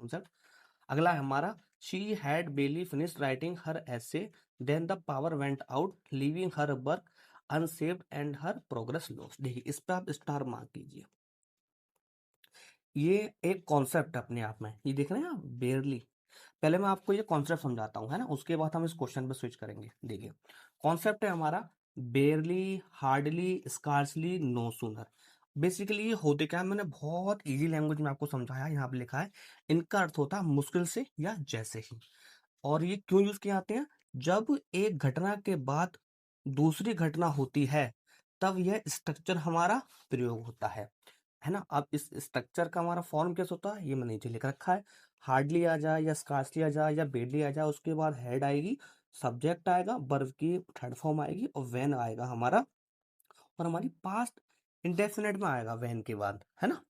Concept. अगला है हमारा she had barely finished writing her essay then the power went out leaving her work unsaved and her progress lost. देखिए इस पे आप स्टार मार्क कीजिए। ये एक कॉन्सेप्ट है अपने आप में, ये देख रहे हैं आप, बेयरली। पहले मैं आपको ये कॉन्सेप्ट समझाता हूँ, है ना, उसके बाद हम इस क्वेश्चन पे स्विच करेंगे। देखिए कॉन्सेप्ट है हमारा barely, hardly, scarcely, no sooner. Basically ये होते क्या है, मैंने बहुत इजी लैंग्वेज में आपको समझाया, यहाँ पे लिखा है। इनका अर्थ होता है मुश्किल से या जैसे ही। और ये क्यों यूज किए जाते हैं? जब एक घटना के बाद दूसरी घटना होती है तब यह स्ट्रक्चर हमारा प्रयोग होता है ना। अब इस स्ट्रक्चर का हमारा फॉर्म कैसे होता है ये मैंने नीचे लिख रखा है। हार्डली आ जाए या स्कार्सली आ जाए या बेडली आ जाए, उसके बाद हेड आएगी, सब्जेक्ट आएगा, वर्ब की थर्ड फॉर्म आएगी और वेन आएगा हमारा, और हमारी पास्ट इंडेफिनिट में आएगा वेन के बाद, है ना।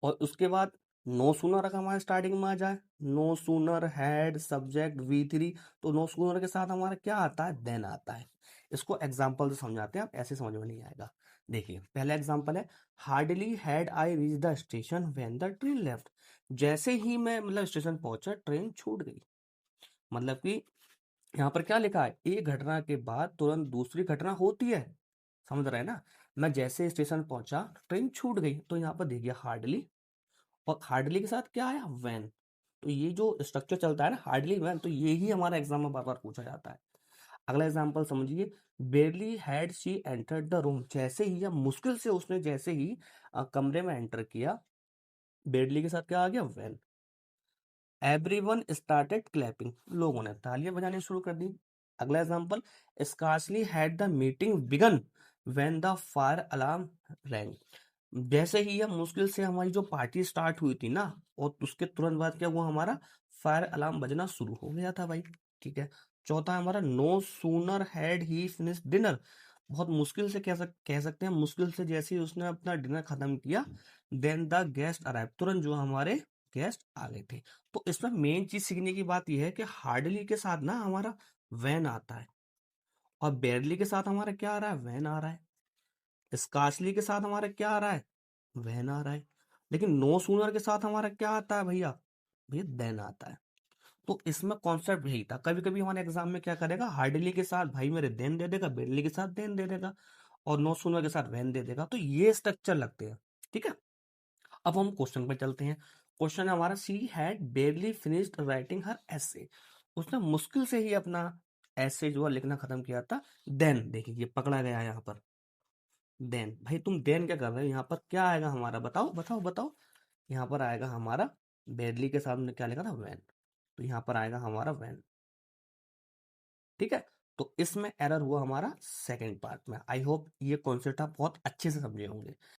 और उसके बाद नो सूनर अगर हमारे स्टार्टिंग में आ जाए, no sooner had subject V3, तो नो सूनर के साथ हमारा क्या आता है, देन आता है। इसको एग्जाम्पल से समझाते हैं, आप ऐसे समझ में नहीं आएगा। देखिए पहला एग्जाम्पल है, hardly had I reach the station when the train left. जैसे ही मैं मतलब स्टेशन पहुंचा ट्रेन छूट गई। मतलब कि यहाँ पर क्या लिखा है, एक घटना के बाद तुरंत दूसरी घटना होती है, समझ रहे हैं ना। मैं जैसे स्टेशन पहुंचा ट्रेन छूट गई, तो यहाँ पर देखिए हार्डली, और हार्डली के साथ क्या आया, वैन। तो ये जो स्ट्रक्चर चलता है ना, हार्डली वैन, तो ये ही हमारा एग्जाम में बार बार पूछा जाता है। अगला एग्जांपल समझिए, barely had she entered the room. जैसे ही या मुश्किल से उसने जैसे ही कमरे में एंटर किया, बेरली के साथ क्या आ गया, वैन। एवरीवन स्टार्टेड क्लैपिंग, लोगों ने तालियां बजानी शुरू कर दी। अगला example, scarcely had the meeting began when the fire alarm rang. जैसे ही यह मुश्किल से हमारी जो पार्टी स्टार्ट हुई थी ना, और उसके तुरंत बाद क्या हुआ, हमारा फायर अलार्म बजना शुरू हो गया था भाई। ठीक है। चौथा है हमारा, no sooner had he finish dinner. बहुत मुश्किल से कह सकते हैं, मुश्किल से जैसे ही उसने अपना डिनर खत्म किया, देन द गेस्ट अराइव, तुरंत जो हमारे गेस्ट आ गए थे। तो इसमें मेन चीज सीखने की बात यह है कि हार्डली के साथ ना हमारा वैन आता है, और बेरली के साथ हमारा क्या आ रहा है, वैन आ रहा है। स्कार्सली के साथ हमारा क्या आ रहा है, वैन आ रहा है। लेकिन नो सूनर के साथ हमारा क्या आता है भैया, भैया देन आता है। तो इसमें कॉन्सेप्ट यही था। कभी कभी हमारे एग्जाम में क्या करेगा, हार्डली के साथ भाई मेरे देन दे देगा, बेरली के साथ देन दे देगा, और नो सूनर के साथ वैन दे देगा। तो ये स्ट्रक्चर लगते हैं। ठीक है। अब हम क्वेश्चन पे चलते हैं। क्वेश्चन है हमारा, she had barely finished writing her essay. उसने मुश्किल से ही अपना ऐसे जो है लिखना खत्म किया था। देन देखिए ये पकड़ा गया है यहाँ पर, देन। भाई तुम देन क्या कर रहे हो, यहाँ पर क्या आएगा हमारा, बताओ बताओ बताओ। यहाँ पर आएगा हमारा, बेरली के सामने क्या लिखा था, वैन। तो यहाँ पर आएगा हमारा वैन। ठीक है। तो इसमें एरर हुआ हमारा सेकंड पार्ट में। आई होप ये कॉन्सेप्ट आप बहुत अच्छे से समझे होंगे।